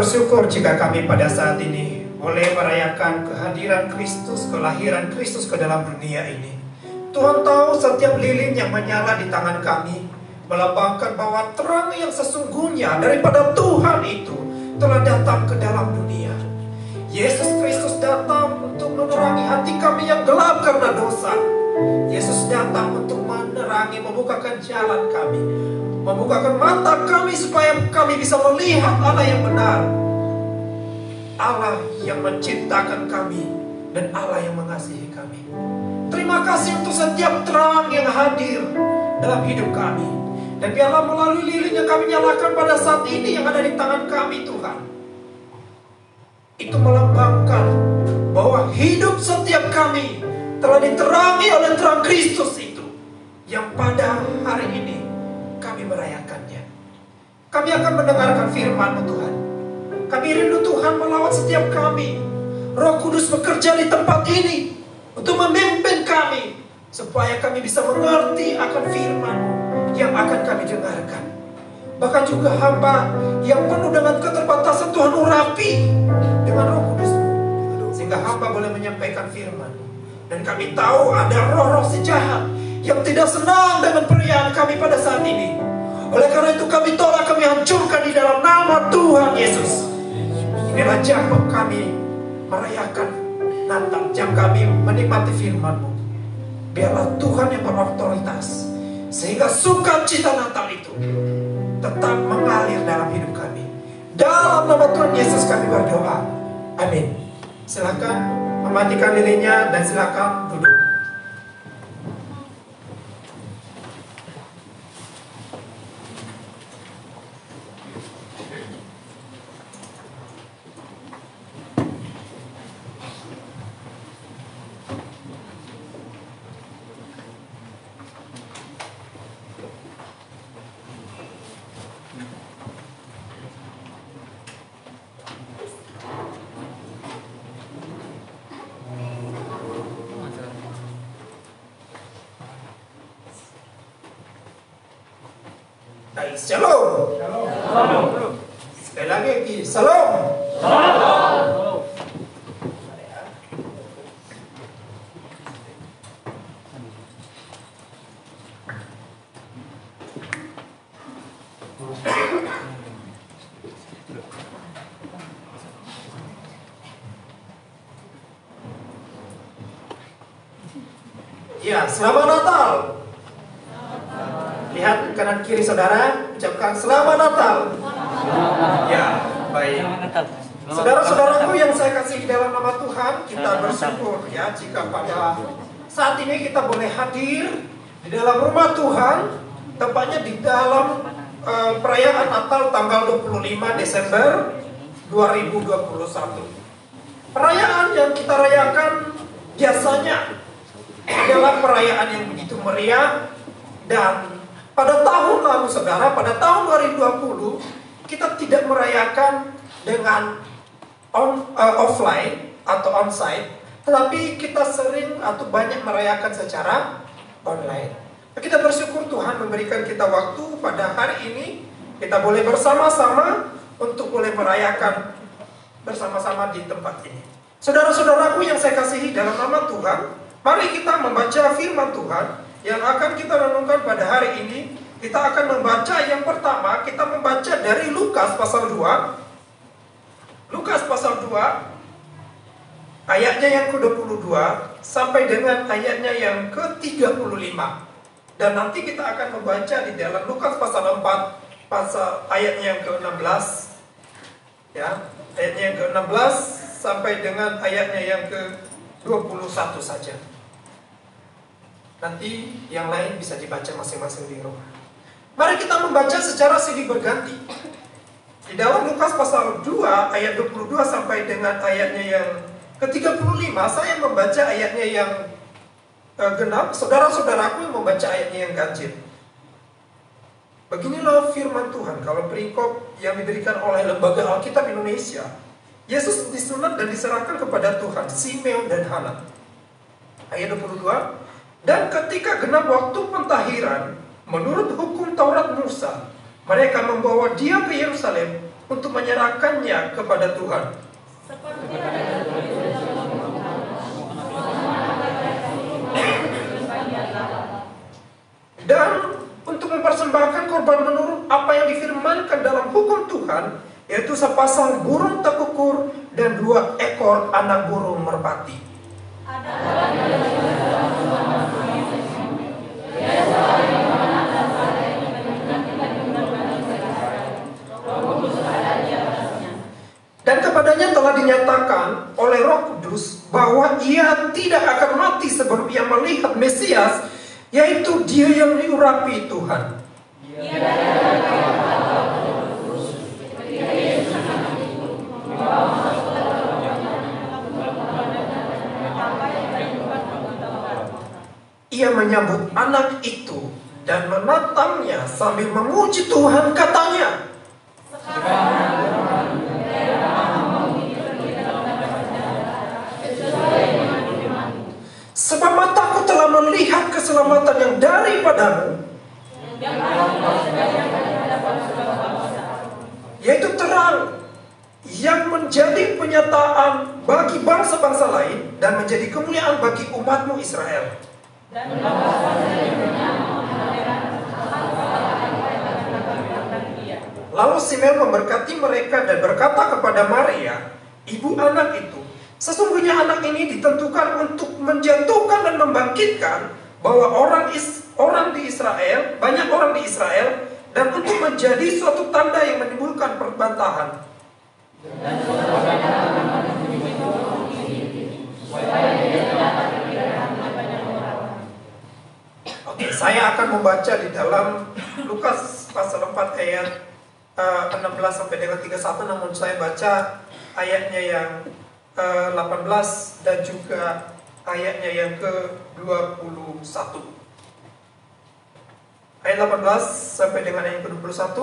bersyukur jika kami pada saat ini boleh merayakan kehadiran Kristus, kelahiran Kristus ke dalam dunia ini. Tuhan tahu setiap lilin yang menyala di tangan kami melambangkan bahwa terang yang sesungguhnya daripada Tuhan itu telah datang ke dalam dunia. Yesus Kristus datang untuk menerangi hati kami yang gelap karena dosa. Yesus datang untuk menerangi, membukakan jalan kami, membukakan mata kami supaya kami bisa melihat Allah yang benar, Allah yang menciptakan kami, dan Allah yang mengasihi kami. Terima kasih untuk setiap terang yang hadir dalam hidup kami. Dan biarlah melalui lilin yang kami nyalakan pada saat ini yang ada di tangan kami, Tuhan, itu melambangkan bahwa hidup setiap kami telah diterangi oleh terang Kristus itu, yang pada hari ini kami merayakannya. Kami akan mendengarkan firman-Mu, Tuhan. Kami rindu Tuhan melawat setiap kami. Roh Kudus bekerja di tempat ini untuk memimpin kami, supaya kami bisa mengerti akan firman-Mu yang akan kami dengarkan. Bahkan juga hamba yang penuh dengan keterbatasan, Tuhan urapi dengan Roh Kudus, sehingga hamba boleh menyampaikan firman. Dan kami tahu ada roh-roh si jahat yang tidak senang dengan perayaan kami pada saat ini. Oleh karena itu kami tolak, kami hancurkan di dalam nama Tuhan Yesus. Inilah jam kami merayakan Natal, jam kami menikmati firman-Mu. Biarlah Tuhan yang berotoritas, sehingga sukacita Natal itu tetap mengalir dalam hidup kami. Dalam nama Tuhan Yesus kami berdoa. Amin. Silakan mematikan lilinnya dan silakan duduk. Shalom. Shalom. Sekali lagi, shalom. Shalom. Ya, selamat Natal. Lihat kanan kiri saudara, ucapkan selamat Natal. Ya, baik. Saudara-saudaraku yang saya kasih dalam nama Tuhan, kita bersyukur ya jika pada saat ini kita boleh hadir di dalam rumah Tuhan, tepatnya di dalam perayaan Natal tanggal 25 Desember 2021. Perayaan yang kita rayakan biasanya adalah perayaan yang begitu meriah. Dan pada tahun lalu saudara, pada tahun 2020 kita tidak merayakan dengan offline atau onsite, tetapi kita sering atau banyak merayakan secara online. Kita bersyukur Tuhan memberikan kita waktu pada hari ini, kita boleh bersama-sama untuk boleh merayakan bersama-sama di tempat ini. Saudara-saudaraku yang saya kasihi dalam nama Tuhan, mari kita membaca firman Tuhan yang akan kita renungkan pada hari ini. Kita akan membaca yang pertama, kita membaca dari Lukas pasal 2. Lukas pasal 2 ayatnya yang ke-22 sampai dengan ayatnya yang ke-35. Dan nanti kita akan membaca di dalam Lukas pasal 4 pasal ayatnya yang ke-16 ya, ayatnya yang ke-16 sampai dengan ayatnya yang ke-21 saja. Nanti yang lain bisa dibaca masing-masing di rumah. Mari kita membaca secara silih berganti. Di dalam Lukas pasal 2 ayat 22 sampai dengan ayatnya yang ke-35, saya membaca ayatnya yang genap, saudara-saudaraku yang membaca ayatnya yang ganjil. Beginilah firman Tuhan, kalau perikop yang diberikan oleh Lembaga Alkitab Indonesia. Yesus disunat dan diserahkan kepada Tuhan, Simeon dan Hana. Ayat 22, dan ketika genap waktu pentahiran, menurut hukum Taurat Musa, mereka membawa dia ke Yerusalem untuk menyerahkannya kepada Tuhan. Dan untuk mempersembahkan korban menurut apa yang difirmankan dalam hukum Tuhan, yaitu sepasang burung tekukur dan 2 ekor anak burung merpati. Dan kepadanya telah dinyatakan oleh Roh Kudus bahwa ia tidak akan mati sebelum ia melihat Mesias, yaitu Dia yang diurapi Tuhan. Ia menyambut anak itu dan menatangnya sambil memuji Tuhan, katanya, sebab mataku telah melihat keselamatan yang daripadamu, yaitu terang yang menjadi penyataan bagi bangsa-bangsa lain dan menjadi kemuliaan bagi umatmu Israel. Lalu Simeon memberkati mereka dan berkata kepada Maria, ibu anak itu, sesungguhnya anak ini ditentukan untuk menjatuhkan dan membangkitkan bahwa orang di Israel, banyak orang di Israel, dan untuk menjadi suatu tanda yang menimbulkan perbantahan. Oke, saya akan membaca di dalam Lukas pasal 4 ayat 16 sampai dengan 31, namun saya baca ayatnya yang 18 dan juga ayatnya yang ke-21. Ayat 18 sampai dengan ayat ke-21.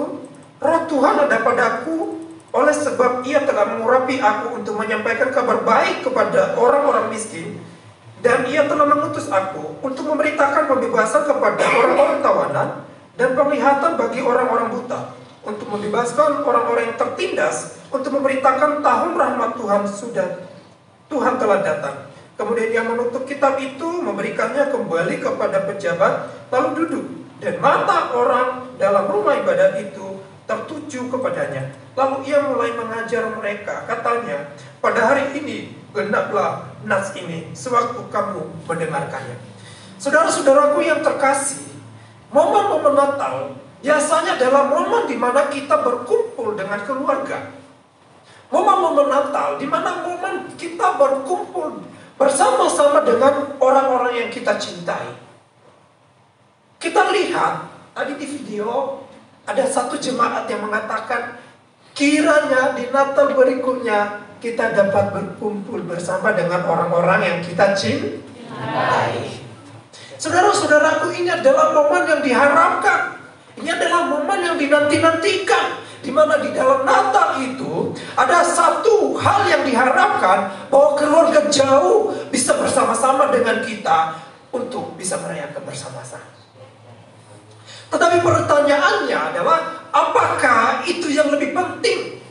Roh Tuhan ada padaku, oleh sebab Ia telah mengurapi aku untuk menyampaikan kabar baik kepada orang-orang miskin, dan Ia telah mengutus aku untuk memberitakan pembebasan kepada orang-orang tawanan dan penglihatan bagi orang-orang buta, untuk membebaskan orang-orang yang tertindas, untuk memberitakan tahun rahmat Tuhan telah datang. Kemudian Ia menutup kitab itu, memberikannya kembali kepada pejabat, lalu duduk, dan mata orang dalam rumah ibadat itu tertuju kepadanya. Lalu Ia mulai mengajar mereka, katanya, pada hari ini genaplah nas ini sewaktu kamu mendengarkannya. Saudara-saudaraku yang terkasih, momen-momen Natal biasanya adalah momen di mana kita berkumpul dengan keluarga. Momen-momen Natal di mana momen kita berkumpul bersama-sama dengan orang-orang yang kita cintai. Kita lihat tadi di video ada satu jemaat yang mengatakan, kiranya di Natal berikutnya kita dapat berkumpul bersama dengan orang-orang yang kita cintai. Saudara-saudaraku, ini adalah momen yang diharapkan. Ini adalah momen yang dinanti-nantikan, di mana di dalam Natal itu ada satu hal yang diharapkan, bahwa keluarga jauh bisa bersama-sama dengan kita untuk bisa merayakan bersama-sama. Tetapi pertanyaannya adalah, apakah itu yang lebih penting?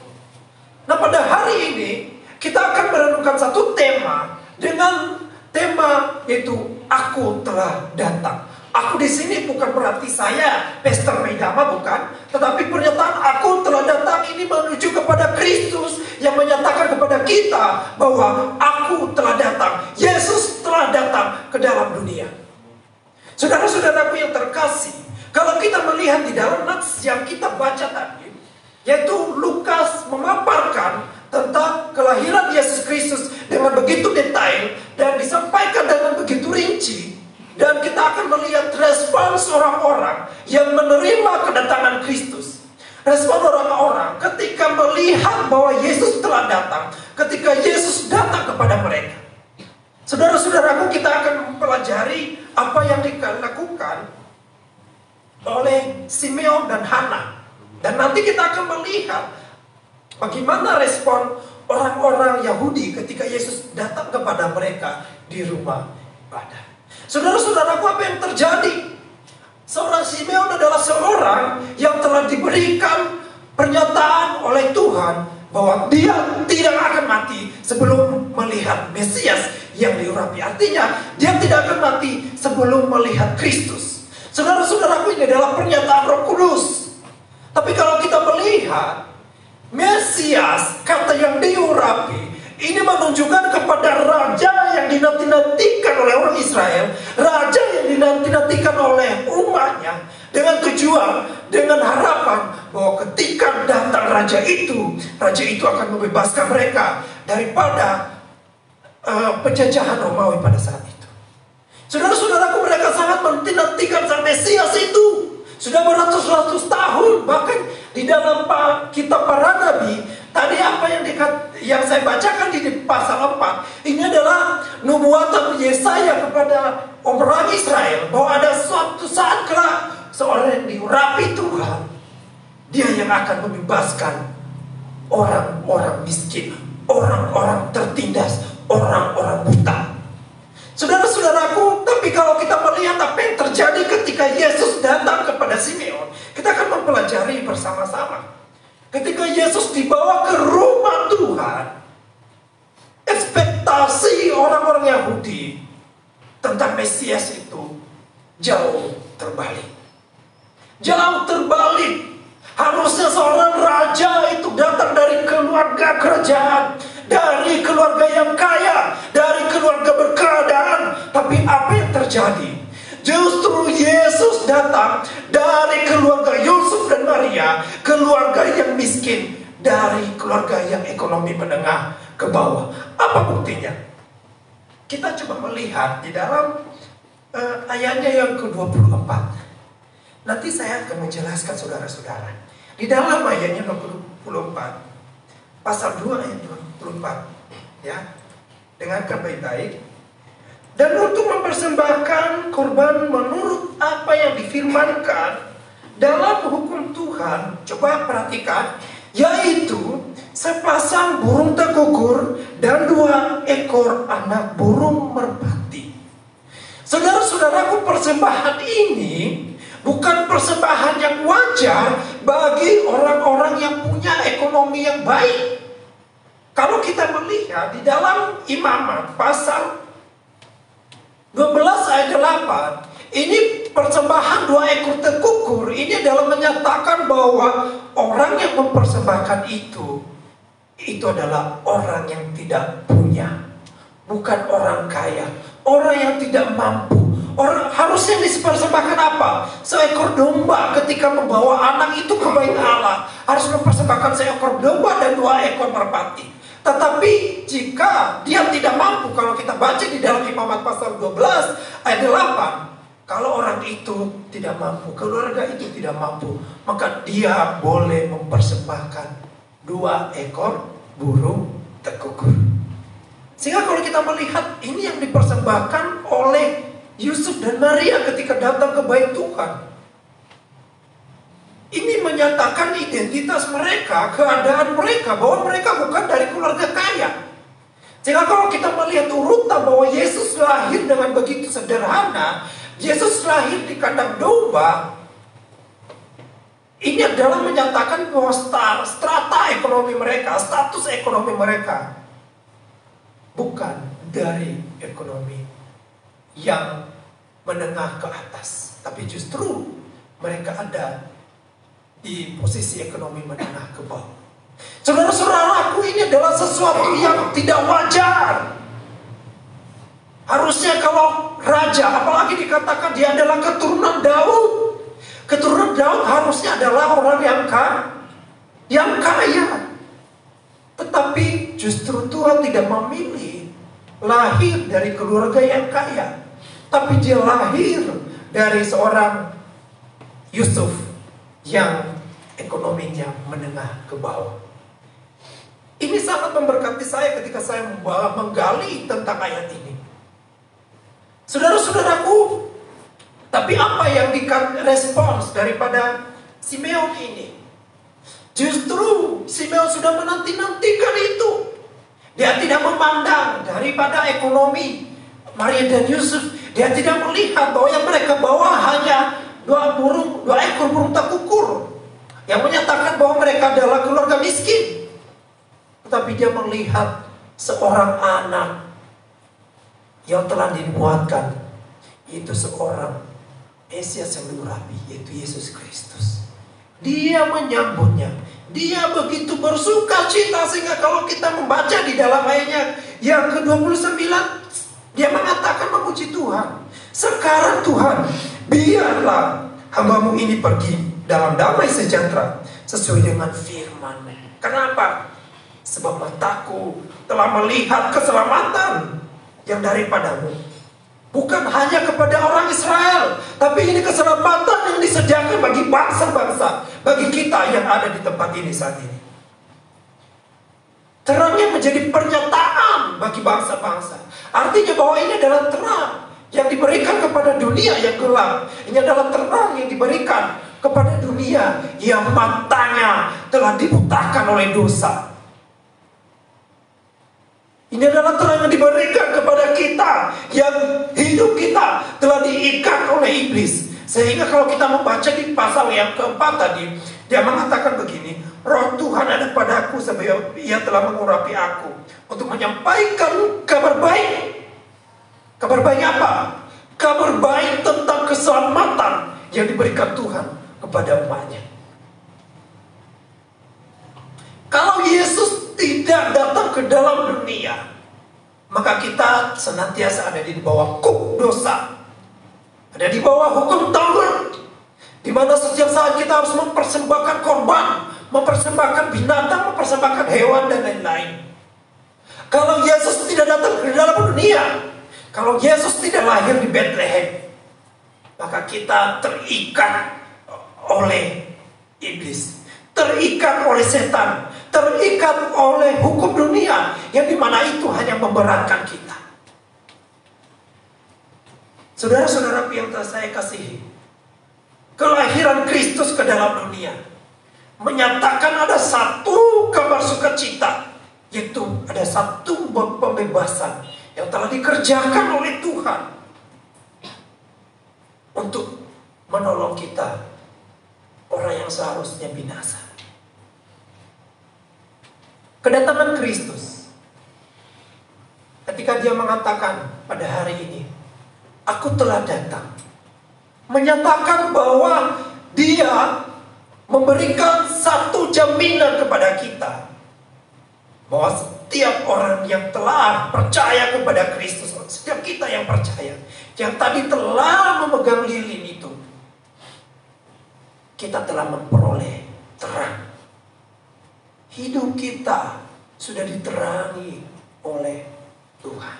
Nah, pada hari ini kita akan merenungkan satu tema dengan tema yaitu Aku Telah Datang. Aku di sini bukan berarti saya Pastor Maidama, bukan, tetapi pernyataan Aku Telah Datang ini menuju kepada Kristus yang menyatakan kepada kita bahwa Aku telah datang. Yesus telah datang ke dalam dunia. Saudara-saudaraku yang terkasih, kalau kita melihat di dalam nats yang kita baca tadi, yaitu Lukas memaparkan tentang kelahiran Yesus Kristus dengan begitu detail dan disampaikan dengan begitu rinci. Dan kita akan melihat respons orang-orang yang menerima kedatangan Kristus. Respon orang-orang ketika melihat bahwa Yesus telah datang, ketika Yesus datang kepada mereka. Saudara-saudaraku, kita akan mempelajari apa yang dilakukan oleh Simeon dan Hana. Dan nanti kita akan melihat bagaimana respon orang-orang Yahudi ketika Yesus datang kepada mereka di rumah ibadah. Saudara-saudaraku, apa yang terjadi? Seorang Simeon adalah seorang yang telah diberikan pernyataan oleh Tuhan bahwa dia tidak akan mati sebelum melihat Mesias yang diurapi. Artinya dia tidak akan mati sebelum melihat Kristus. Saudara-saudaraku, ini adalah pernyataan Roh Kudus. Tapi kalau kita melihat Mesias, kata yang diurapi, ini menunjukkan kepada raja yang dinanti-nantikan oleh orang Israel, raja yang dinanti-nantikan oleh umatnya, dengan tujuan, dengan harapan bahwa ketika datang raja itu akan membebaskan mereka daripada penjajahan Romawi pada saat itu. Saudara-saudaraku, mereka sangat menanti-nantikan sang Mesias itu. Sudah beratus-ratus tahun. Bahkan di dalam kitab para nabi, tadi apa yang saya bacakan di pasal 4, ini adalah nubuatan Yesaya kepada orang Israel, bahwa ada suatu saat kelak seorang yang diurapi Tuhan, dia yang akan membebaskan orang-orang miskin, orang-orang tertindas, orang-orang buta. Saudara-saudaraku, tapi kalau kita melihat apa yang terjadi ketika Yesus datang kepada Simeon, kita akan mempelajari bersama-sama. Ketika Yesus dibawa ke rumah Tuhan, ekspektasi orang-orang Yahudi tentang Mesias itu jauh terbalik. Jauh terbalik. Harusnya seorang raja itu datang dari keluarga kerajaan, dari keluarga yang kaya, dari keluarga berkeadaan. Tapi apa yang terjadi? Justru Yesus datang dari keluarga Yusuf dan Maria, keluarga yang miskin, dari keluarga yang ekonomi menengah ke bawah. Apa buktinya? Kita coba melihat di dalam ayatnya yang ke-24. Nanti saya akan menjelaskan saudara-saudara. Di dalam ayatnya 24, pasal 2 ayat 24, ya, dengarkan baik-baik. Dan untuk mempersembahkan korban menurut apa yang difirmankan dalam hukum Tuhan, coba perhatikan, yaitu sepasang burung tekukur dan 2 ekor anak burung merpati. Saudara-saudaraku, persembahan ini bukan persembahan yang wajar bagi orang-orang yang punya ekonomi yang baik. Kalau kita melihat di dalam Imamat pasal 12 ayat 8, ini persembahan 2 ekor tekukur, ini adalah menyatakan bahwa orang yang mempersembahkan itu adalah orang yang tidak punya, bukan orang kaya, orang yang tidak mampu. Orang harusnya dipersembahkan apa? Seekor domba. Ketika membawa anak itu ke bait Allah, harus mempersembahkan seekor domba dan 2 ekor merpati. Tetapi jika dia tidak mampu, kalau kita baca di dalam Imamat pasal 12 ayat 8, kalau orang itu tidak mampu, keluarga itu tidak mampu, maka dia boleh mempersembahkan 2 ekor burung tekukur. Sehingga kalau kita melihat ini yang dipersembahkan oleh Yusuf dan Maria ketika datang ke bait Tuhan, ini menyatakan identitas mereka, keadaan mereka, bahwa mereka bukan dari keluarga kaya. Sehingga kalau kita melihat urutan bahwa Yesus lahir dengan begitu sederhana, Yesus lahir di kandang domba, ini adalah menyatakan bahwa strata ekonomi mereka, status ekonomi mereka bukan dari ekonomi yang menengah ke atas, tapi justru mereka ada di posisi ekonomi menengah ke bawah. Saudara-saudaraku, ini adalah sesuatu yang tidak wajar. Harusnya kalau raja, apalagi dikatakan dia adalah keturunan Daud, keturunan Daud harusnya adalah orang yang kaya. Tetapi justru Tuhan tidak memilih lahir dari keluarga yang kaya, tapi dia lahir dari seorang Yusuf yang ekonominya menengah ke bawah. Ini sangat memberkati saya ketika saya menggali tentang ayat ini. Saudara-saudaraku, tapi apa yang respons daripada Simeon ini? Justru Simeon sudah menanti-nantikan itu. Dia tidak memandang daripada ekonomi Maria dan Yusuf. Dia tidak melihat bahwa yang mereka bawa hanya 2 ekor burung tekukur, yang menyatakan bahwa mereka adalah keluarga miskin. tetapi dia melihat seorang anak yang telah dibuatkan, yaitu seorang Mesias yang nurabi, yaitu Yesus Kristus. Dia menyambutnya. Dia begitu bersuka cita sehingga kalau kita membaca di dalam ayatnya yang ke-29, dia mengatakan memuji Tuhan. Sekarang Tuhan, biarlah hamba-Mu ini pergi dalam damai sejahtera sesuai dengan firman-Mu. Kenapa? Sebab mataku telah melihat keselamatan yang daripada-Mu. Bukan hanya kepada orang Israel, tapi ini keselamatan yang disediakan bagi bangsa-bangsa, bagi kita yang ada di tempat ini saat ini. Terangnya menjadi pernyataan bagi bangsa-bangsa. Artinya bahwa ini adalah terang yang diberikan kepada dunia yang gelap. Ini adalah terang yang diberikan kepada dunia yang matanya telah dibutakan oleh dosa. Ini adalah terang yang diberikan kepada kita yang hidup kita telah diikat oleh iblis. Sehingga kalau kita membaca di pasal yang keempat tadi, dia mengatakan begini, Roh Tuhan ada padaku sebab Ia telah mengurapi aku untuk menyampaikan kabar baik. Kabar baik apa? Kabar baik tentang keselamatan yang diberikan Tuhan kepada umatnya. Kalau Yesus tidak datang ke dalam dunia, maka kita senantiasa ada di bawah kuk dosa, ada di bawah hukum Taurat, di mana setiap saat kita harus mempersembahkan korban, mempersembahkan binatang, mempersembahkan hewan dan lain-lain. Kalau Yesus tidak datang ke dalam dunia, kalau Yesus tidak lahir di Bethlehem, maka kita terikat oleh iblis, terikat oleh setan, terikat oleh hukum dunia yang dimana itu hanya memberatkan kita. Saudara-saudara yang telah saya kasihi, kelahiran Kristus ke dalam dunia menyatakan ada satu kabar sukacita, yaitu ada satu pembebasan yang telah dikerjakan oleh Tuhan untuk menolong kita, orang yang seharusnya binasa. Kedatangan Kristus, ketika dia mengatakan pada hari ini, aku telah datang, menyatakan bahwa dia memberikan satu jaminan kepada kita, bahwa setiap orang yang telah percaya kepada Kristus, setiap kita yang percaya, yang tadi telah memegang lilin itu, kita telah memperoleh terang. Hidup kita sudah diterangi oleh Tuhan.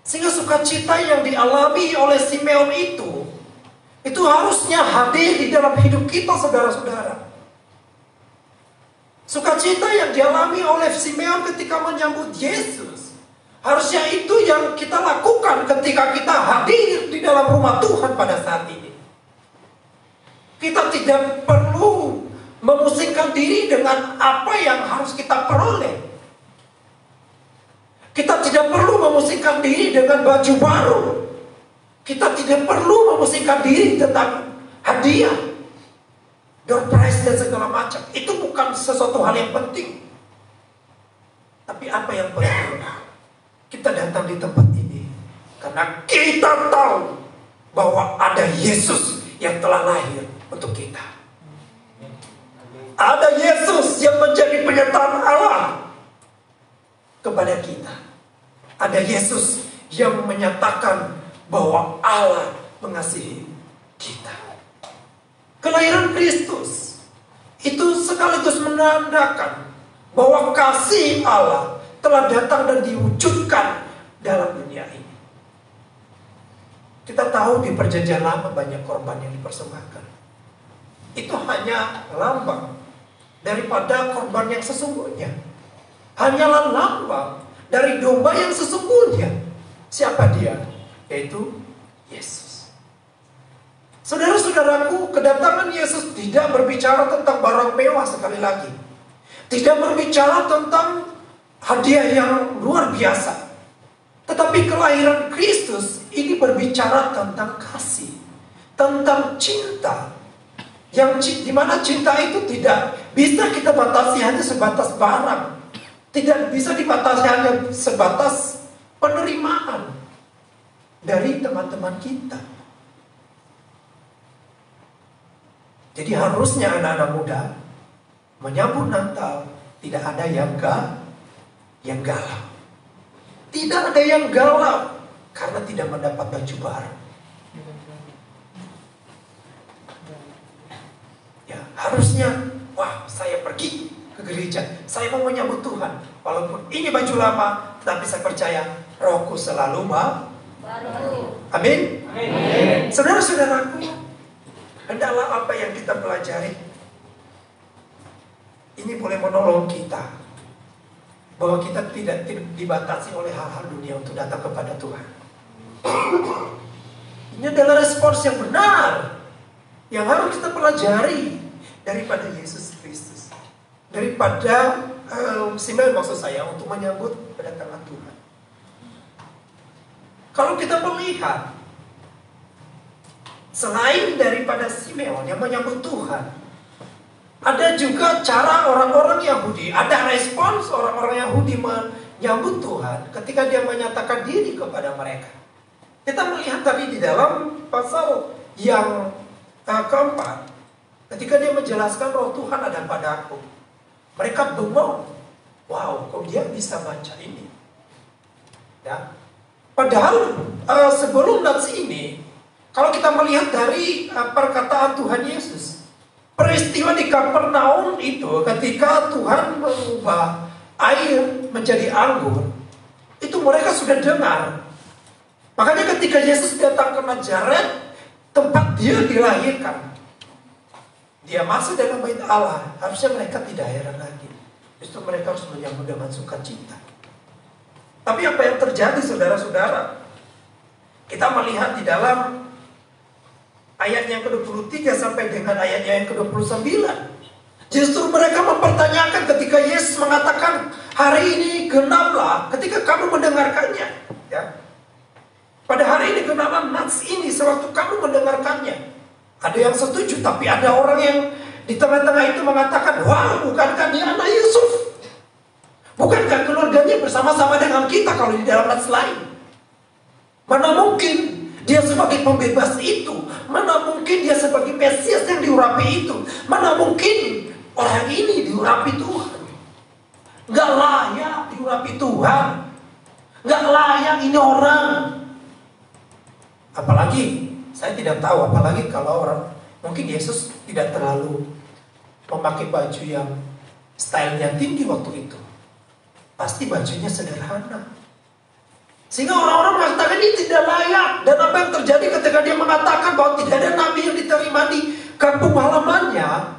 Sehingga sukacita yang dialami oleh Simeon itu harusnya hadir di dalam hidup kita, saudara-saudara. Sukacita yang dialami oleh Simeon ketika menyambut Yesus, harusnya itu yang kita lakukan ketika kita hadir di dalam rumah Tuhan pada saat ini. Kita tidak perlu memusingkan diri dengan apa yang harus kita peroleh. Kita tidak perlu memusingkan diri dengan baju baru. Kita tidak perlu memusingkan diri tentang hadiah, door prize dan segala macam. Itu bukan sesuatu hal yang penting. Tapi apa yang penting, kita datang di tempat ini karena kita tahu bahwa ada Yesus yang telah lahir untuk kita. Ada Yesus yang menjadi penyertaan Allah kepada kita. Ada Yesus yang menyatakan bahwa Allah mengasihi kita. Kelahiran Kristus itu sekaligus menandakan bahwa kasih Allah telah datang dan diwujudkan dalam dunia ini. Kita tahu di perjanjian lama banyak korban yang dipersembahkan. Itu hanya lambang daripada korban yang sesungguhnya. Hanyalah lambang dari domba yang sesungguhnya. Siapa dia? Yaitu Yesus. Saudara-saudaraku, kedatangan Yesus tidak berbicara tentang barang mewah sekali lagi. Tidak berbicara tentang hadiah yang luar biasa. Tetapi kelahiran Kristus ini berbicara tentang kasih, tentang cinta. Yang dimana cinta itu tidak bisa kita batasi hanya sebatas barang. Tidak bisa dibatasi hanya sebatas penerimaan dari teman-teman kita. Jadi harusnya anak-anak muda menyambut Natal tidak ada yang galau. Tidak ada yang galau karena tidak mendapat baju baru. Ya, harusnya, wah, saya pergi ke gereja, saya mau menyambut Tuhan. Walaupun ini baju lama, tapi saya percaya Rohku selalu baru. Amin. Amin. Saudara-saudaraku, hendaklah apa yang kita pelajari ini boleh menolong kita, bahwa kita tidak dibatasi oleh hal-hal dunia untuk datang kepada Tuhan. Ini adalah respons yang benar yang harus kita pelajari daripada Yesus Kristus, daripada Simeon, maksud saya, untuk menyambut kedatangan Tuhan. Kalau kita melihat, selain daripada Simeon yang menyambut Tuhan, ada juga cara orang-orang Yahudi, ada respons orang-orang Yahudi menyambut Tuhan ketika dia menyatakan diri kepada mereka. Kita melihat tadi di dalam pasal yang keempat, ketika dia menjelaskan Roh Tuhan ada padaku, mereka bengong. Wow, kok dia bisa baca ini? Ya. Padahal sebelum nats ini, kalau kita melihat dari perkataan Tuhan Yesus, peristiwa di Kapernaum itu ketika Tuhan mengubah air menjadi anggur, itu mereka sudah dengar. Makanya ketika Yesus datang ke Nazaret, tempat dia dilahirkan, dia masuk dalam bait Allah, harusnya mereka tidak heran lagi. Justru mereka harus menyambut dengan sukacita. Tapi apa yang terjadi, saudara-saudara? Kita melihat di dalam ayat yang ke-23 sampai dengan ayat yang ke-29. Justru mereka mempertanyakan ketika Yesus mengatakan, hari ini genaplah ketika kamu mendengarkannya. Ya. Pada hari ini genaplah nats ini sewaktu kamu mendengarkannya. Ada yang setuju, tapi ada orang yang di tengah-tengah itu mengatakan, wah, bukankah dia anak Yusuf? Bukankah keluarganya bersama-sama dengan kita kalau di dalam nats lain? Mana mungkin dia sebagai pembebas itu? Mana mungkin dia sebagai Mesias yang diurapi itu? Mana mungkin orang ini diurapi Tuhan? Gak layak diurapi Tuhan. Gak layak ini orang. Apalagi, saya tidak tahu, apalagi kalau orang, mungkin Yesus tidak terlalu memakai baju yang stylenya tinggi waktu itu. Pasti bajunya sederhana. Sehingga orang-orang mengatakan ini tidak layak. Dan apa yang terjadi ketika dia mengatakan bahwa tidak ada nabi yang diterima di kampung halamannya,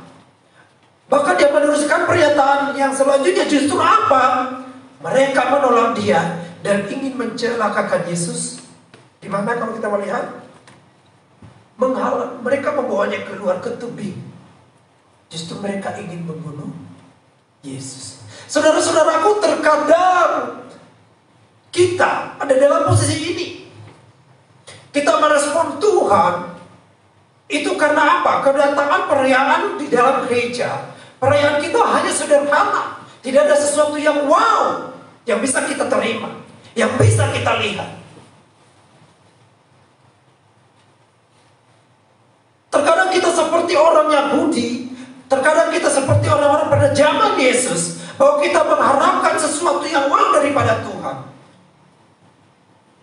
bahkan dia meneruskan pernyataan yang selanjutnya, justru apa? Mereka menolak dia dan ingin mencelakakan Yesus. Di mana kalau kita melihat, mereka membawanya keluar ke tebing. Justru mereka ingin membunuh Yesus. Saudara-saudaraku, terkadang kita ada dalam posisi ini. Kita merespon Tuhan itu karena apa? Kedatangan perayaan di dalam gereja, perayaan kita hanya sederhana. Tidak ada sesuatu yang wow yang bisa kita terima, yang bisa kita lihat. Terkadang kita seperti orang Yahudi, terkadang kita seperti orang-orang pada zaman Yesus, bahwa kita mengharapkan sesuatu yang wow daripada Tuhan.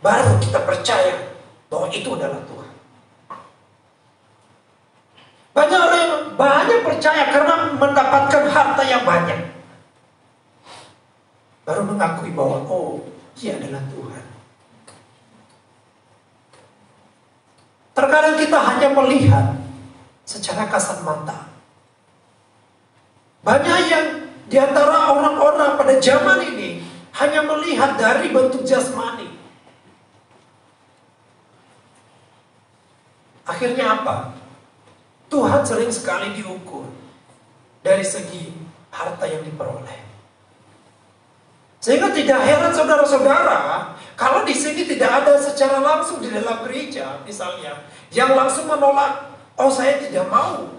Baru kita percaya bahwa itu adalah Tuhan. Banyak orang yang banyak percaya karena mendapatkan harta yang banyak, baru mengakui bahwa oh, dia adalah Tuhan. Terkadang kita hanya melihat secara kasat mata. Banyak yang di antara orang-orang pada zaman ini hanya melihat dari bentuk jasmani. Akhirnya apa? Tuhan sering sekali diukur dari segi harta yang diperoleh. Sehingga tidak heran saudara-saudara, kalau di sini tidak ada secara langsung di dalam gereja, misalnya, yang langsung menolak, oh saya tidak mau.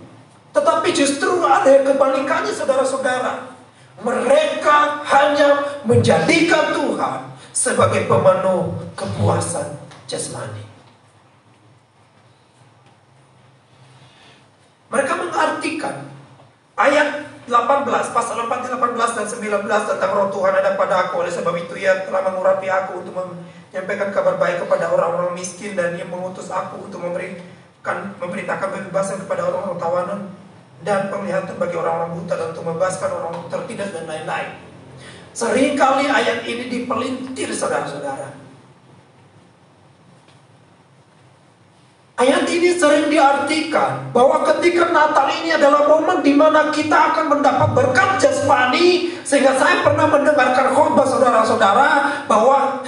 Tetapi justru ada yang kebalikannya saudara-saudara. Mereka hanya menjadikan Tuhan sebagai pemenuh kepuasan jasmani. Mereka mengartikan ayat 18, pasal 4, 18 dan 19 tentang Roh Tuhan ada pada aku. Oleh sebab itu Ia telah mengurapi aku untuk menyampaikan kabar baik kepada orang-orang miskin, dan Ia mengutus aku untuk memberitakan kebebasan kepada orang-orang tawanan dan penglihatan bagi orang-orang buta, dan untuk membebaskan orang-orang tertindas dan lain-lain. Seringkali ayat ini dipelintir, saudara-saudara. Ayat ini sering diartikan bahwa ketika Natal ini adalah momen di mana kita akan mendapat berkat jasmani. Sehingga saya pernah mendengarkan khotbah saudara-saudara bahwa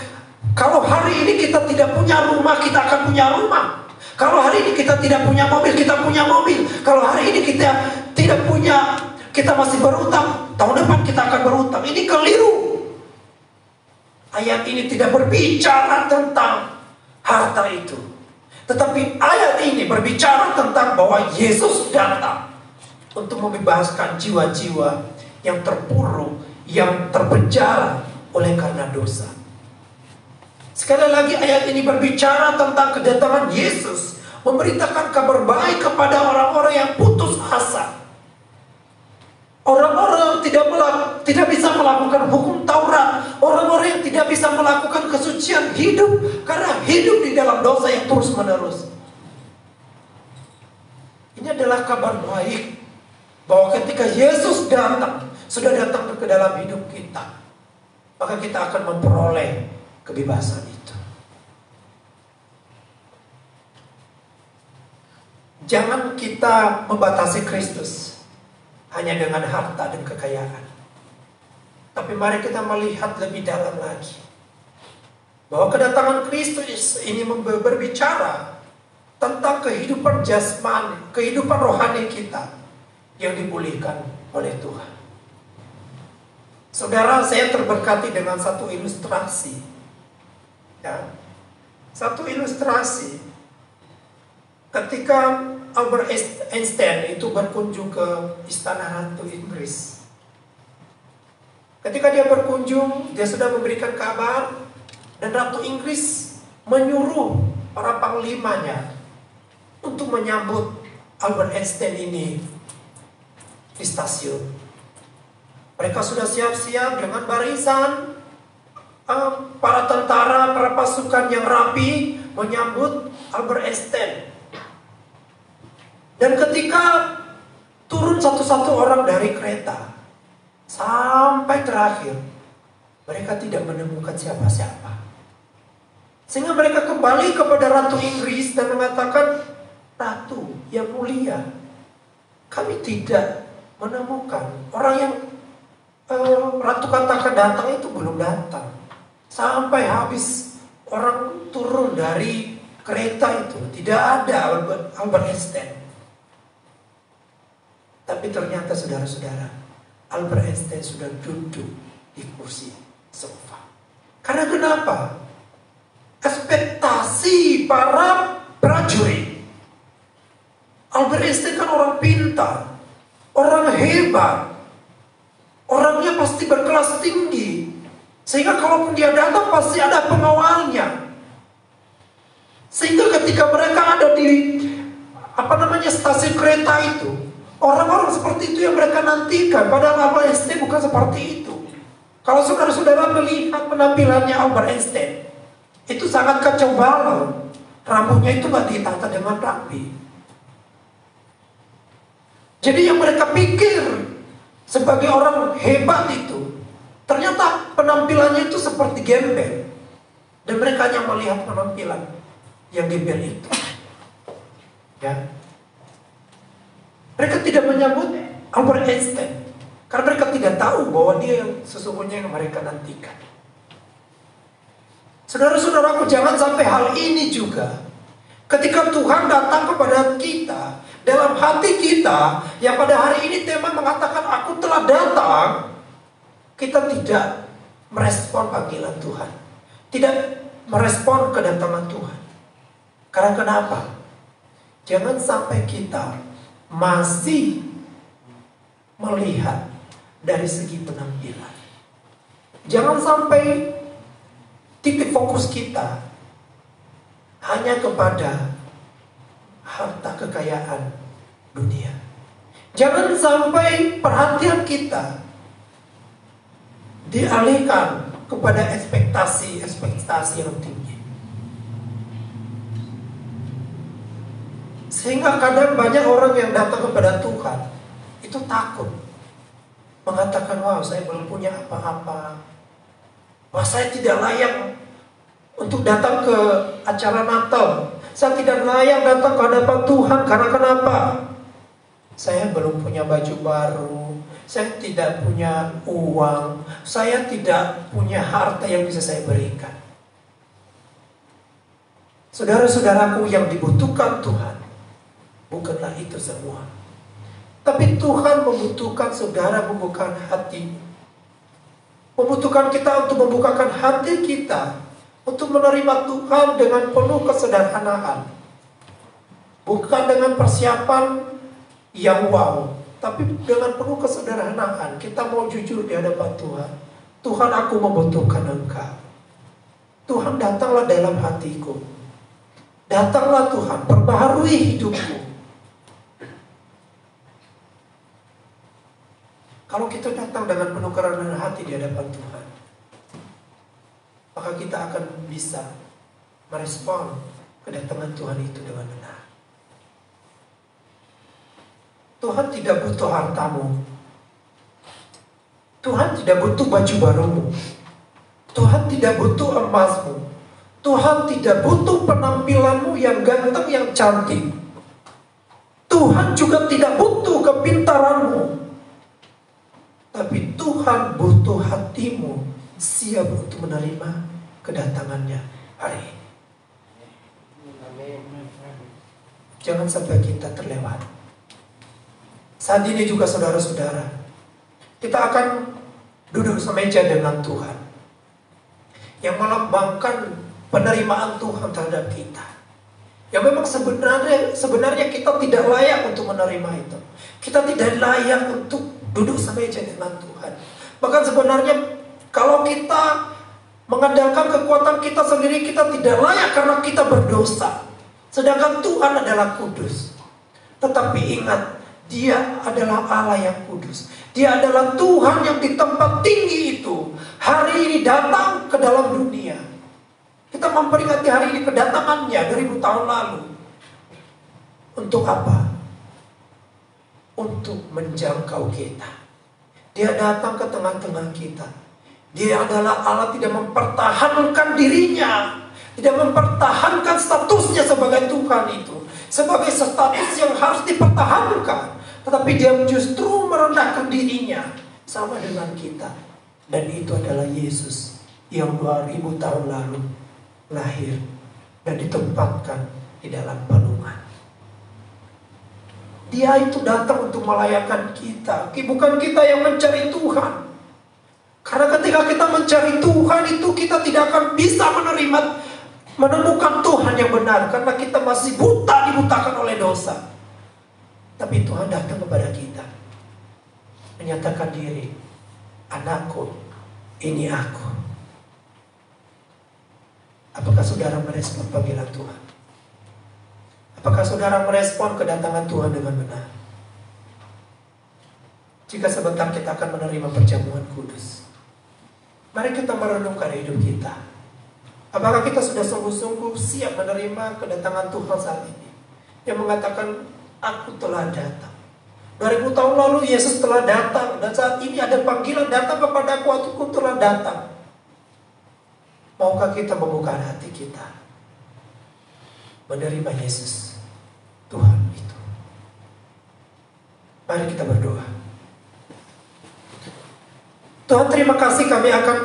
kalau hari ini kita tidak punya rumah, kita akan punya rumah. Kalau hari ini kita tidak punya mobil, kita punya mobil. Kalau hari ini kita tidak punya, kita masih berutang, tahun depan kita akan berutang. Ini keliru. Ayat ini tidak berbicara tentang harta itu, tetapi ayat ini berbicara tentang bahwa Yesus datang untuk membebaskan jiwa-jiwa yang terpuruk, yang terpenjara oleh karena dosa. Sekali lagi ayat ini berbicara tentang kedatangan Yesus, memberitakan kabar baik kepada orang-orang yang putus asa. Orang-orang tidak bisa melakukan hukum Taurat, orang-orang yang tidak bisa melakukan kesucian hidup karena hidup di dalam dosa yang terus-menerus. Ini adalah kabar baik bahwa ketika Yesus datang, sudah datang ke dalam hidup kita, maka kita akan memperoleh kebebasan itu. Jangan kita membatasi Kristus hanya dengan harta dan kekayaan, tapi mari kita melihat lebih dalam lagi bahwa kedatangan Kristus ini berbicara tentang kehidupan jasmani, kehidupan rohani kita yang dipulihkan oleh Tuhan. Saudara, saya terberkati dengan satu ilustrasi. Ya, satu ilustrasi ketika Albert Einstein itu berkunjung ke Istana Ratu Inggris. Ketika dia berkunjung, dia sudah memberikan kabar, dan Ratu Inggris menyuruh para panglimanya untuk menyambut Albert Einstein ini di stasiun. Mereka sudah siap-siap dengan barisan, para tentara, para pasukan yang rapi menyambut Albert Einstein. Dan ketika turun satu-satu orang dari kereta sampai terakhir, mereka tidak menemukan siapa-siapa. Sehingga mereka kembali kepada Ratu Inggris dan mengatakan, "Ratu yang mulia, kami tidak menemukan orang yang Ratu katakan datang itu belum datang. Sampai habis orang turun dari kereta itu tidak ada Albert Einstein." Tapi ternyata saudara-saudara, Albert Einstein sudah duduk di kursi sofa. Karena kenapa? Ekspektasi para prajurit. Albert Einstein kan orang pintar, orang hebat, orangnya pasti berkelas tinggi, sehingga kalaupun dia datang pasti ada pengawalnya. Sehingga ketika mereka ada di stasiun kereta itu, orang-orang seperti itu yang mereka nantikan. Padahal Albert Einstein bukan seperti itu. Kalau saudara-saudara melihat penampilannya Albert Einstein, itu sangat kacau balau. Rambutnya itu gak ditata dengan rapi. Jadi yang mereka pikir sebagai orang hebat itu, ternyata penampilannya itu seperti gembel. Dan mereka hanya melihat penampilan yang gembel itu. Ya. Mereka tidak menyambut Albert Einstein karena mereka tidak tahu bahwa dia yang sesungguhnya yang mereka nantikan. Saudara-saudaraku, jangan sampai hal ini juga. Ketika Tuhan datang kepada kita, dalam hati kita, yang pada hari ini tema mengatakan aku telah datang, kita tidak merespon panggilan Tuhan, tidak merespon kedatangan Tuhan. Karena kenapa? Jangan sampai kita masih melihat dari segi penampilan. Jangan sampai titik fokus kita hanya kepada harta kekayaan dunia. Jangan sampai perhatian kita dialihkan kepada ekspektasi yang tinggi. Sehingga kadang banyak orang yang datang kepada Tuhan itu takut, mengatakan, wah saya belum punya apa-apa, wah saya tidak layak untuk datang ke acara Natal, saya tidak layak datang ke hadapan Tuhan. Karena kenapa? Saya belum punya baju baru, saya tidak punya uang, saya tidak punya harta yang bisa saya berikan. Saudara-saudaraku, yang dibutuhkan Tuhan bukanlah itu semua. Tapi Tuhan membutuhkan saudara membukakan hati, membutuhkan kita untuk membukakan hati kita untuk menerima Tuhan dengan penuh kesederhanaan. Bukan dengan persiapan yang wow, tapi dengan penuh kesederhanaan. Kita mau jujur di hadapan Tuhan. Tuhan, aku membutuhkan Engkau. Tuhan, datanglah dalam hatiku. Datanglah Tuhan, perbaharui hidupku. Kalau kita datang dengan penuh kerendahan hati di hadapan Tuhan, maka kita akan bisa merespon kedatangan Tuhan itu dengan benar. Tuhan tidak butuh hartamu. Tuhan tidak butuh baju barumu. Tuhan tidak butuh emasmu. Tuhan tidak butuh penampilanmu yang ganteng, yang cantik. Tuhan juga tidak butuh kepintaranmu. Tapi Tuhan butuh hatimu siap untuk menerima kedatangannya hari ini. Jangan sampai kita terlewat. Saat ini juga saudara-saudara, kita akan duduk semeja dengan Tuhan, yang melambangkan penerimaan Tuhan terhadap kita. Yang memang sebenarnya kita tidak layak untuk menerima itu. Kita tidak layak untuk duduk semeja dengan Tuhan. Bahkan sebenarnya kalau kita mengandalkan kekuatan kita sendiri, kita tidak layak karena kita berdosa. Sedangkan Tuhan adalah kudus. Tetapi ingat, Dia adalah Allah yang kudus. Dia adalah Tuhan yang di tempat tinggi itu hari ini datang ke dalam dunia. Kita memperingati hari ini kedatangannya 2000 tahun lalu. Untuk apa? Untuk menjangkau kita. Dia datang ke tengah-tengah kita. Dia adalah Allah, tidak mempertahankan dirinya, tidak mempertahankan statusnya sebagai Tuhan itu, sebagai status yang harus dipertahankan. Tetapi Dia justru merendahkan dirinya sama dengan kita. Dan itu adalah Yesus yang 2000 tahun lalu lahir dan ditempatkan di dalam palungan. Dia itu datang untuk melayakkan kita, bukan kita yang mencari Tuhan. Karena ketika kita mencari Tuhan itu, kita tidak akan bisa menemukan Tuhan yang benar, karena kita masih dibutakan oleh dosa. Tapi Tuhan datang kepada kita, menyatakan diri, anakku, ini aku. Apakah saudara merespon panggilan Tuhan? Apakah saudara merespon kedatangan Tuhan dengan benar? Jika sebentar kita akan menerima perjamuan kudus, mari kita merenungkan hidup kita. Apakah kita sudah sungguh-sungguh siap menerima kedatangan Tuhan saat ini, yang mengatakan, aku telah datang. 2000 tahun lalu Yesus telah datang, dan saat ini ada panggilan, datang kepadaku, aku telah datang. Maukah kita membuka hati kita menerima Yesus, Tuhan itu? Mari kita berdoa. Tuhan, terima kasih, kami akan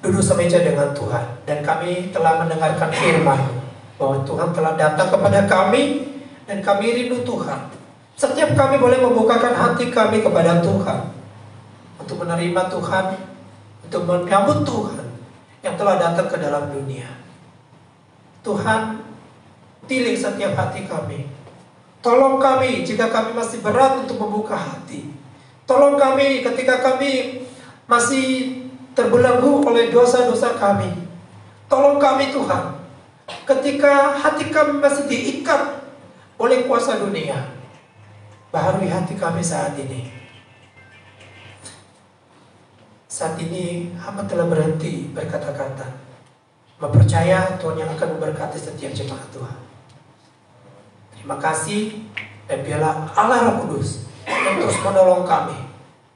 duduk semeja dengan Tuhan, dan kami telah mendengarkan firman bahwa Tuhan telah datang kepada kami, dan kami rindu Tuhan. Setiap kami boleh membukakan hati kami kepada Tuhan, untuk menerima Tuhan, untuk menyambut Tuhan yang telah datang ke dalam dunia. Tuhan, tilik setiap hati kami Tolong kami jika kami masih berat untuk membuka hati. Tolong kami ketika kami masih terbelenggu oleh dosa-dosa kami. Tolong kami Tuhan, ketika hati kami masih diikat oleh kuasa dunia, baharui hati kami saat ini. Saat ini hamba telah berhenti berkata-kata, mempercaya Tuhan yang akan memberkati setiap jemaat Tuhan. Terima kasih, dan biarlah Allah Roh Kudus yang terus menolong kami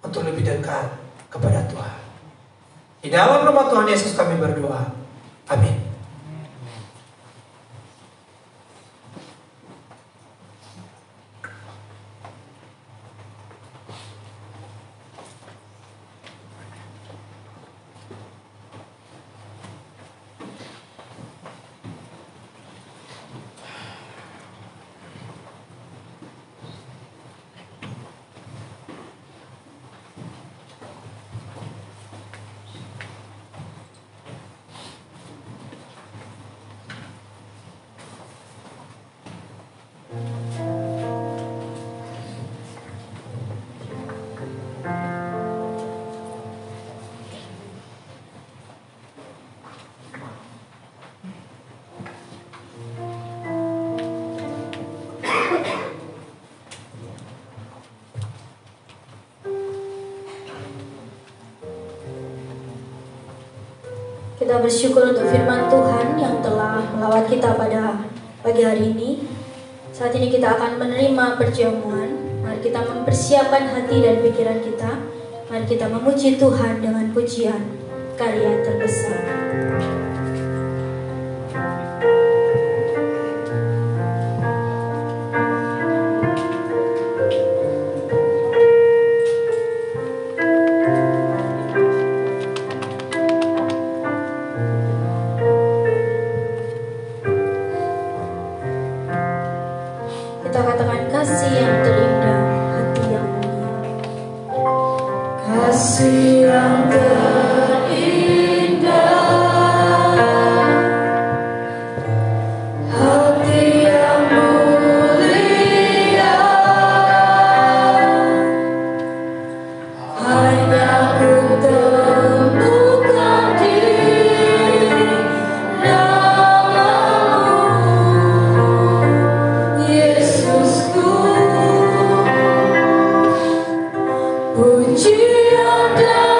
untuk lebih dekat kepada Tuhan. Di dalam nama Tuhan Yesus kami berdoa. Amin. Kita bersyukur untuk firman Tuhan yang telah melawat kita pada pagi hari ini. Saat ini kita akan menerima perjamuan. Mari kita mempersiapkan hati dan pikiran kita. Mari kita memuji Tuhan dengan pujian karya terbesar. Pujian dan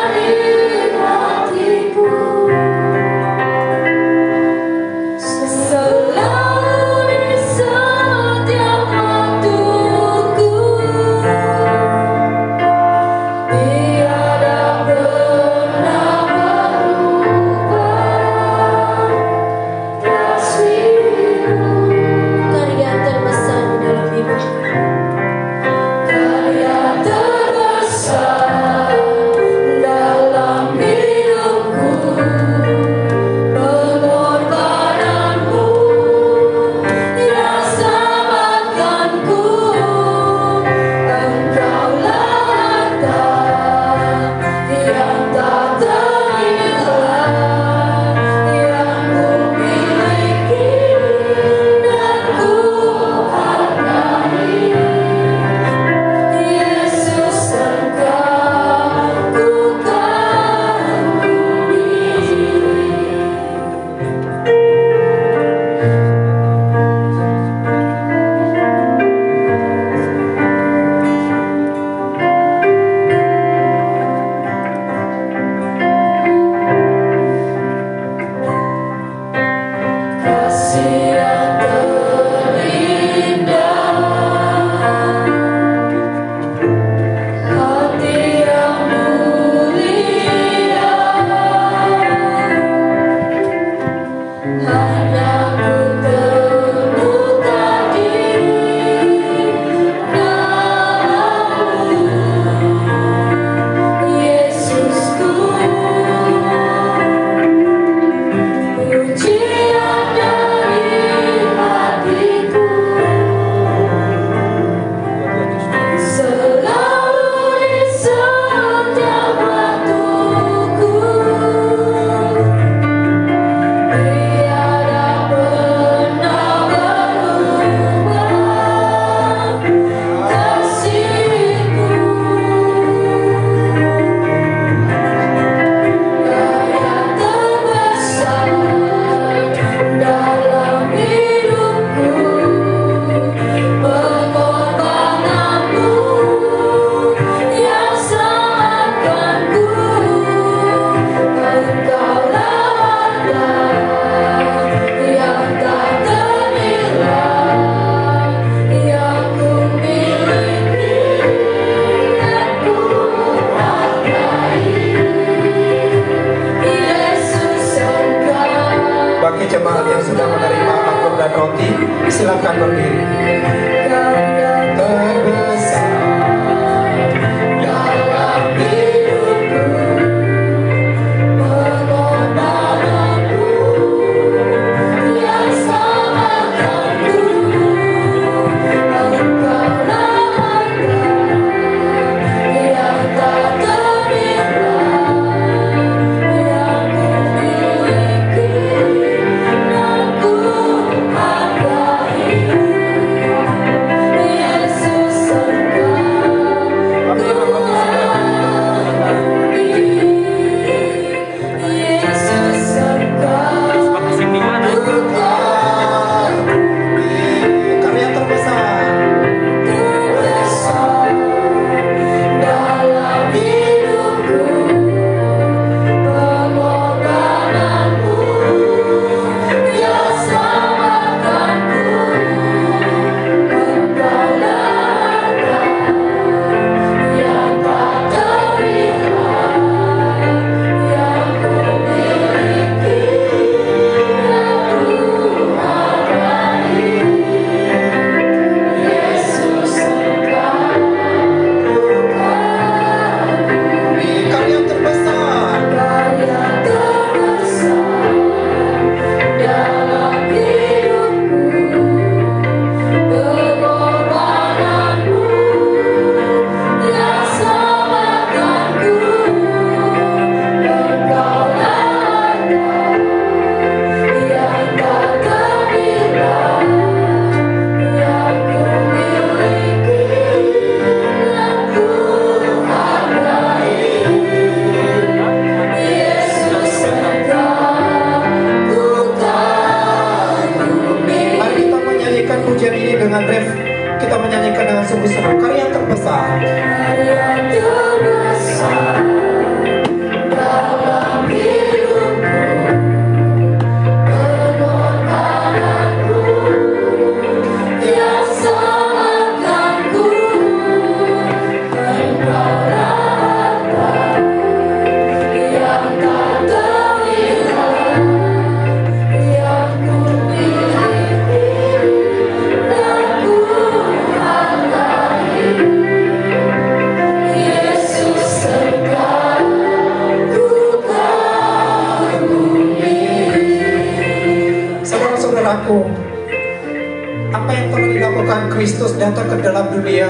datang ke dalam dunia,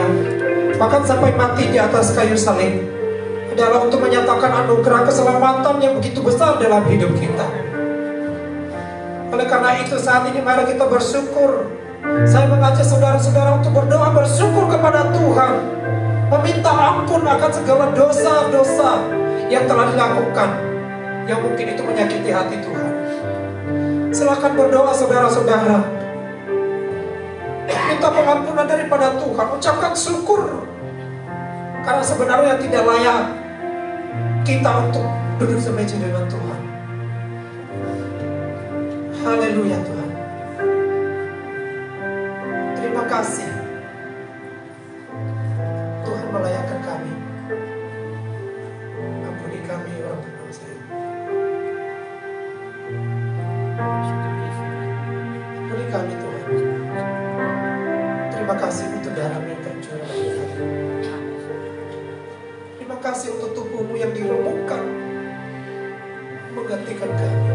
bahkan sampai mati di atas kayu salib, adalah untuk menyatakan anugerah keselamatan yang begitu besar dalam hidup kita. Oleh karena itu saat ini mari kita bersyukur. Saya mengajak saudara-saudara untuk berdoa bersyukur kepada Tuhan, meminta ampun akan segala dosa-dosa yang telah dilakukan, yang mungkin itu menyakiti hati Tuhan. Silakan berdoa saudara-saudara, minta pengampunan daripada Tuhan, ucapkan syukur, karena sebenarnya tidak layak kita untuk duduk semeja dengan Tuhan. Haleluya Tuhan. Terima kasih Tuhan melayakkan kami. Ampuni kami orang berdosa. Ampuni kami Tuhan. Terima kasih untuk darah-Mu yang tercurah bagi kami. Terima kasih untuk tubuh-Mu yang diremukkan menggantikan kami.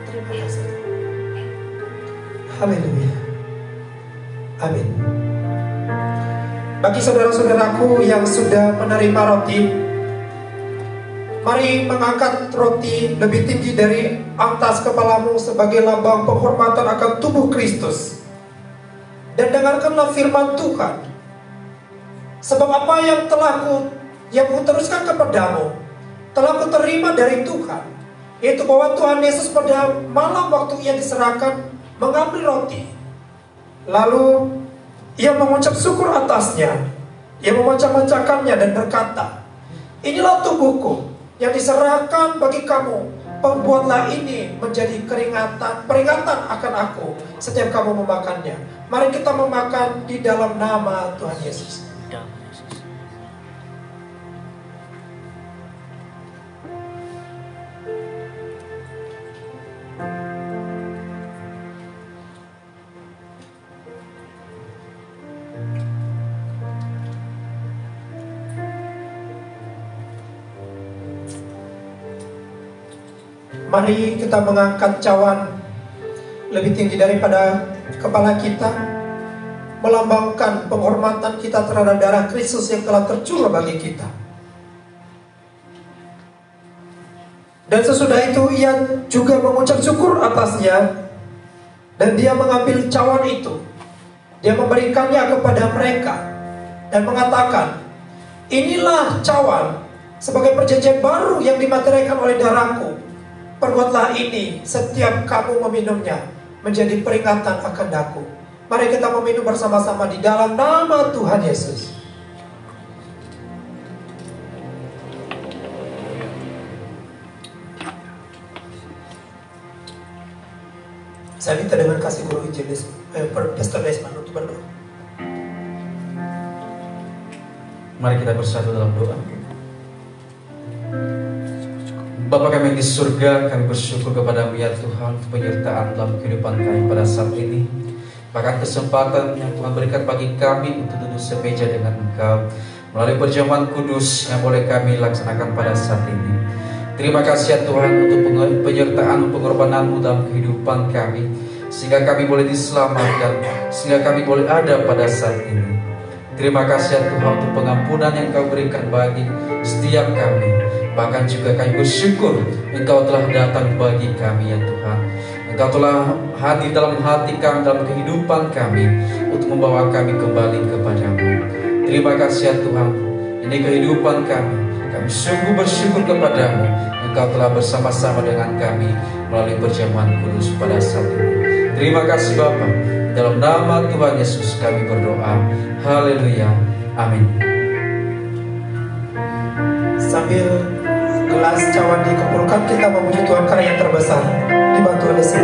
Terima kasih. Haleluya. Amin. Bagi saudara-saudaraku yang sudah menerima roti, mari mengangkat roti lebih tinggi dari atas kepalamu sebagai lambang penghormatan akan tubuh Kristus. Dan dengarkanlah firman Tuhan. Sebab apa yang kuteruskan kepadamu, telah kuterima dari Tuhan, yaitu bahwa Tuhan Yesus pada malam waktu Ia diserahkan mengambil roti, lalu Ia mengucap syukur atasnya, Ia memecah-mecahkannya dan berkata, inilah tubuhku yang diserahkan bagi kamu, perbuatlah ini menjadi peringatan akan aku setiap kamu memakannya. Mari kita memakan di dalam nama Tuhan Yesus. Mari kita mengangkat cawan lebih tinggi daripada kepala kita, melambangkan penghormatan kita terhadap darah Kristus yang telah tercurah bagi kita. Dan sesudah itu Ia juga mengucap syukur atasnya, dan Dia mengambil cawan itu, Dia memberikannya kepada mereka dan mengatakan, inilah cawan sebagai perjanjian baru yang dimateraikan oleh darahku. Perbuatlah ini setiap kamu meminumnya menjadi peringatan akan aku. Mari kita meminum bersama-sama di dalam nama Tuhan Yesus. Saya minta dengan kasih guru Injilis Pastor Desmond untuk berdoa. Mari kita bersatu dalam doa. Bapa kami di surga, kami bersyukur kepada-Mu ya Tuhan untuk penyertaan dalam kehidupan kami pada saat ini. Bahkan kesempatan yang Tuhan berikan bagi kami untuk duduk semeja dengan Engkau melalui perjamuan kudus yang boleh kami laksanakan pada saat ini. Terima kasih ya Tuhan untuk penyertaan pengorbanan-Mu dalam kehidupan kami, sehingga kami boleh diselamatkan, sehingga kami boleh ada pada saat ini. Terima kasih ya Tuhan untuk pengampunan yang Kau berikan bagi setiap kami. Bahkan juga kami bersyukur Engkau telah datang bagi kami ya Tuhan. Engkau telah hadir dalam hati kami, dalam kehidupan kami, untuk membawa kami kembali kepadamu. Terima kasih ya Tuhan. Ini kehidupan kami. Kami sungguh bersyukur kepadamu. Engkau telah bersama-sama dengan kami melalui perjamuan kudus pada saat ini. Terima kasih Bapa. Dalam nama Tuhan Yesus kami berdoa. Haleluya. Amin. Sambil gelas cawan dikumpulkan, kita memuji Tuhan karena yang terbesar, dibantu oleh si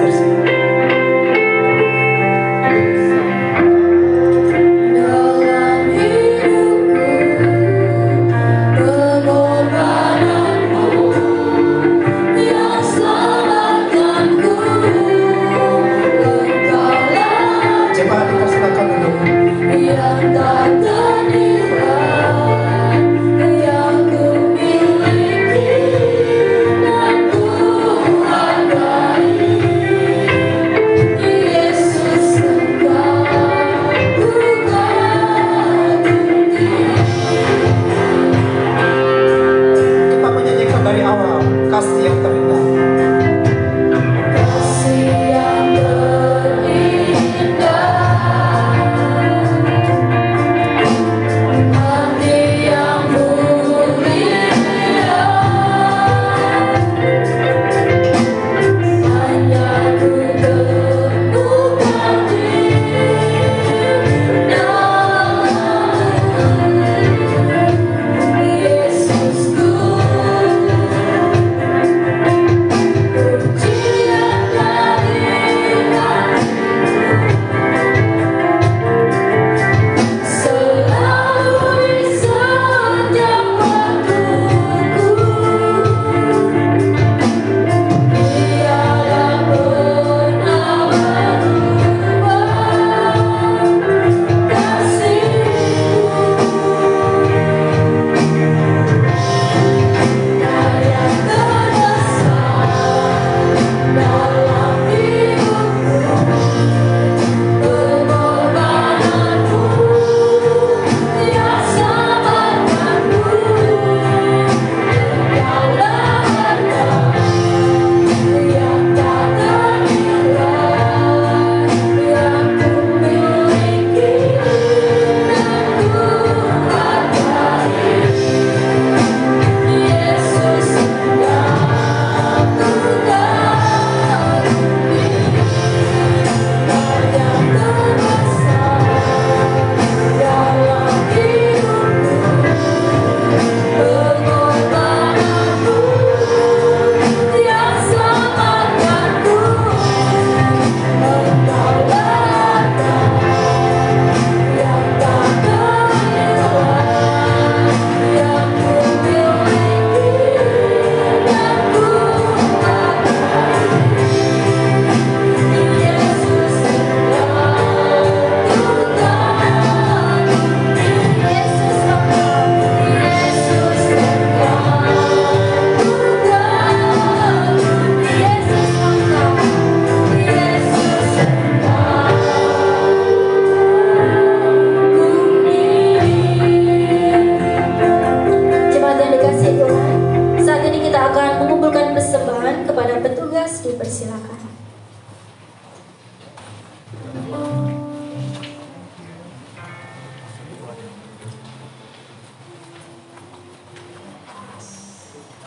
dipersilakan.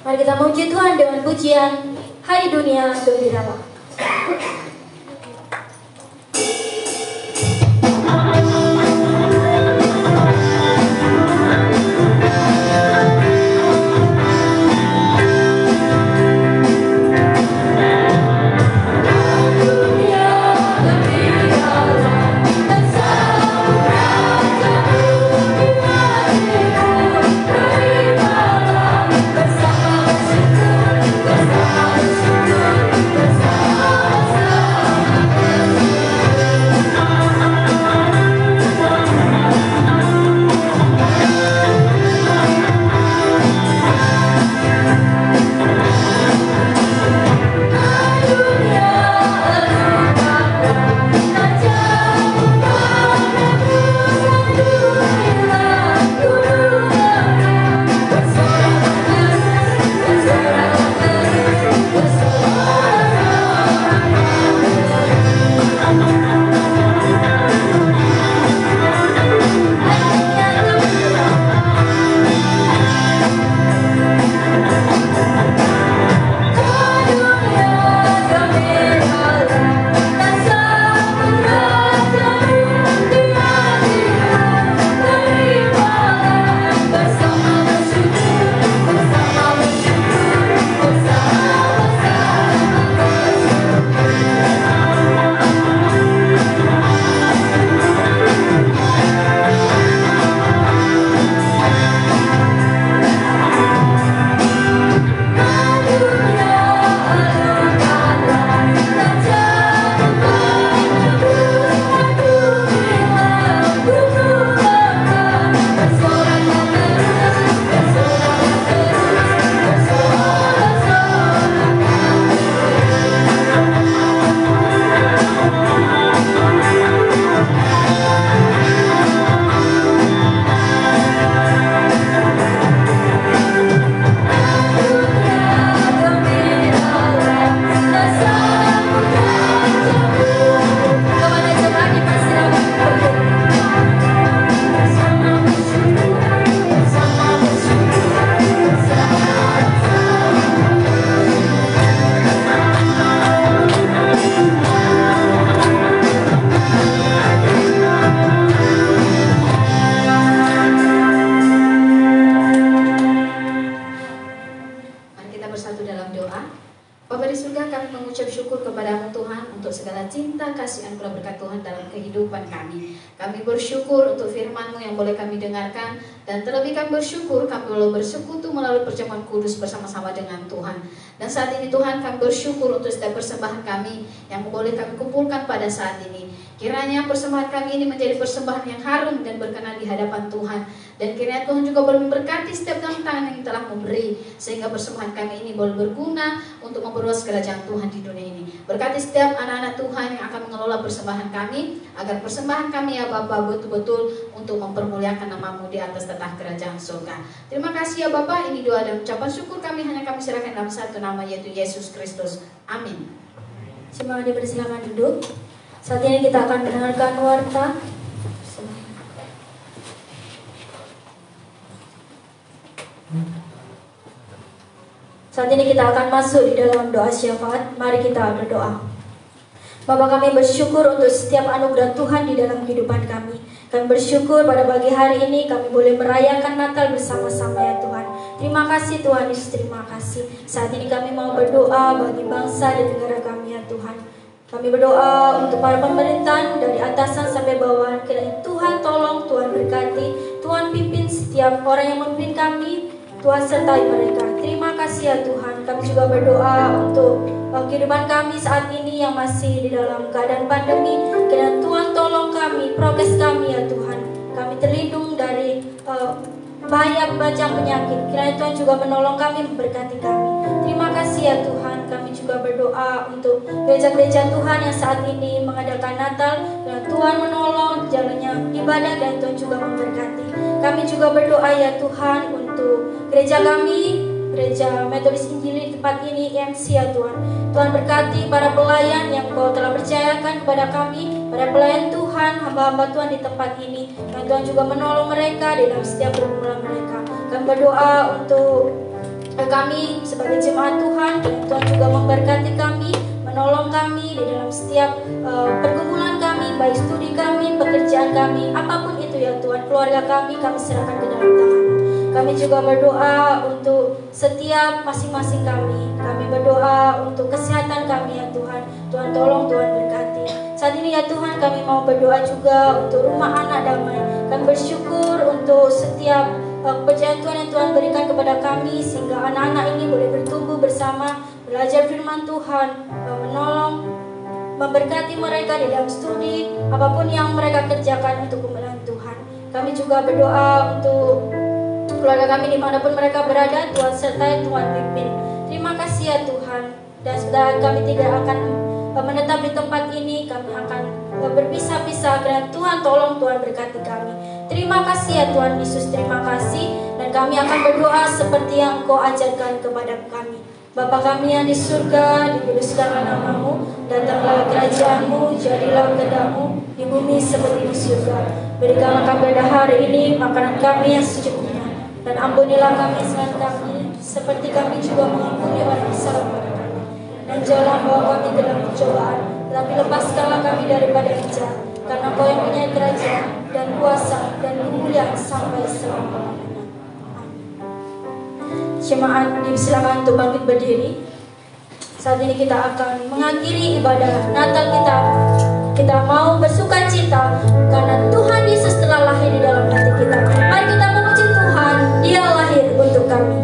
Mari kita memuji Tuhan dengan pujian Hai Dunia Gembiralah. Kami bersyukur untuk firman-Mu yang boleh kami dengarkan, dan terlebih kami bersyukur kami boleh bersekutu melalui perjamuan kudus bersama-sama dengan Tuhan. Dan saat ini Tuhan, kami bersyukur untuk setiap persembahan kami yang boleh kami kumpulkan pada saat ini. Kiranya persembahan kami ini menjadi persembahan yang harum dan berkenan di hadapan Tuhan. Dan kiranya Tuhan juga boleh memberkati setiap tangan yang telah memberi, sehingga persembahan kami ini boleh berguna untuk memperluas kerajaan Tuhan di dunia ini. Berkati setiap anak-anak Tuhan yang akan mengelola persembahan kami, agar persembahan kami ya Bapa betul-betul untuk mempermuliakan nama-Mu di atas tatah kerajaan surga. Terima kasih ya Bapa, ini doa dan ucapan syukur kami hanya kami serahkan dalam satu nama, yaitu Yesus Kristus. Amin. Semua dipersilakan duduk. Saat ini kita akan mendengarkan warta. Saat ini kita akan masuk di dalam doa syafaat. Mari kita berdoa. Bapa, kami bersyukur untuk setiap anugerah Tuhan di dalam kehidupan kami. Kami bersyukur pada pagi hari ini kami boleh merayakan Natal bersama-sama ya Tuhan. Terima kasih Tuhan Yesus, terima kasih. Saat ini kami mau berdoa bagi bangsa dan negara kami ya Tuhan. Kami berdoa untuk para pemerintahan dari atasan sampai bawahan. Kiranya Tuhan tolong, Tuhan berkati, Tuhan pimpin setiap orang yang memimpin kami. Tuhan sertai mereka. Terima kasih ya Tuhan. Kami juga berdoa untuk kehidupan kami saat ini yang masih di dalam keadaan pandemi. Kiranya Tuhan tolong kami, prokes kami ya Tuhan. Kami terlindung dari bahaya macam penyakit. Kiranya Tuhan juga menolong kami, memberkati kami. Terima kasih ya Tuhan. Kami juga berdoa untuk gereja-gereja Tuhan yang saat ini mengadakan Natal. Kiranya Tuhan menolong jalannya ibadah dan Tuhan juga memberkati. Kami juga berdoa ya Tuhan untuk gereja kami, Gereja Metodis Injili di tempat ini, IMC ya Tuhan. Tuhan berkati para pelayan yang Kau telah percayakan kepada kami, para pelayan Tuhan, hamba-hamba Tuhan di tempat ini. Dan Tuhan juga menolong mereka di dalam setiap pergumulan mereka. Kami berdoa untuk kami sebagai jemaat Tuhan, dan Tuhan juga memberkati kami, menolong kami di dalam setiap pergumulan kami, baik studi kami, pekerjaan kami, apapun itu ya Tuhan. Keluarga kami serahkan ke dalam tangan. Kami juga berdoa untuk setiap masing-masing kami. Kami berdoa untuk kesehatan kami ya Tuhan. Tuhan tolong, Tuhan berkati. Saat ini ya Tuhan, kami mau berdoa juga untuk rumah anak damai. Kami bersyukur untuk setiap pekerjaan Tuhan yang Tuhan berikan kepada kami, sehingga anak-anak ini boleh bertumbuh bersama, belajar firman Tuhan, menolong, memberkati mereka di dalam studi, apapun yang mereka kerjakan untuk kemuliaan Tuhan. Kami juga berdoa untuk keluarga kami dimanapun mereka berada, Tuhan sertai, Tuhan pimpin. Terima kasih ya Tuhan. Dan saudara kami tidak akan menetap di tempat ini, kami akan berpisah-pisah. Karena Tuhan tolong, Tuhan berkati kami. Terima kasih ya Tuhan Yesus, terima kasih. Dan kami akan berdoa seperti yang Kau ajarkan kepada kami. Bapa kami yang di surga, dikuduskanlah nama-Mu, datanglah kerajaan-Mu, jadilah kehendak-Mu di bumi seperti di surga. Berikanlah kami pada hari ini makanan kami yang secukupnya. Dan ampunilah kami kesalahan kami, seperti kami juga mengampuni orang yang salah kepada kami. Dan janganlah bawa kami ke dalam pencobaan, tetapi lepaskanlah kami daripada yang jahat. Karena Kau yang punya kerajaan dan kuasa dan kemuliaan sampai selama-lamanya. Jemaat dipersilakan untuk bangkit berdiri. Saat ini kita akan mengakhiri ibadah Natal kita. Kita mau bersukacita karena Tuhan Yesus telah lahir di dalam hati kita. Mari kita memuji Tuhan, Dia lahir untuk kami.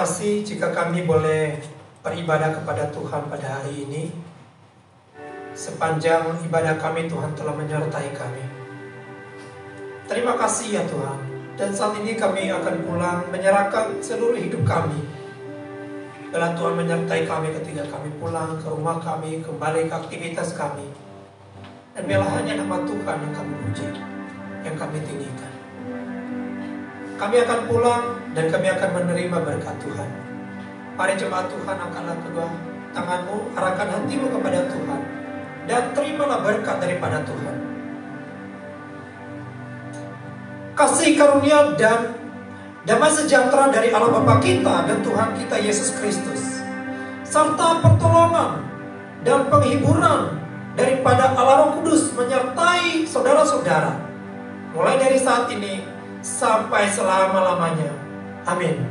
kasih jika kami boleh beribadah kepada Tuhan pada hari ini. Sepanjang ibadah kami, Tuhan telah menyertai kami. Terima kasih ya Tuhan. Dan saat ini kami akan pulang menyerahkan seluruh hidup kami. Biarlah Tuhan menyertai kami ketika kami pulang ke rumah kami, kembali ke aktivitas kami. Dan biarlah hanya nama Tuhan yang kami puji, yang kami tinggikan. Kami akan pulang dan kami akan menerima berkat Tuhan. Mari jemaat Tuhan, angkatlah kedua tanganmu, arahkan hatimu kepada Tuhan, dan terimalah berkat daripada Tuhan. Kasih karunia dan damai sejahtera dari Allah Bapa kita dan Tuhan kita Yesus Kristus, serta pertolongan dan penghiburan daripada Allah Roh Kudus menyertai saudara-saudara, mulai dari saat ini sampai selama-lamanya. Amin.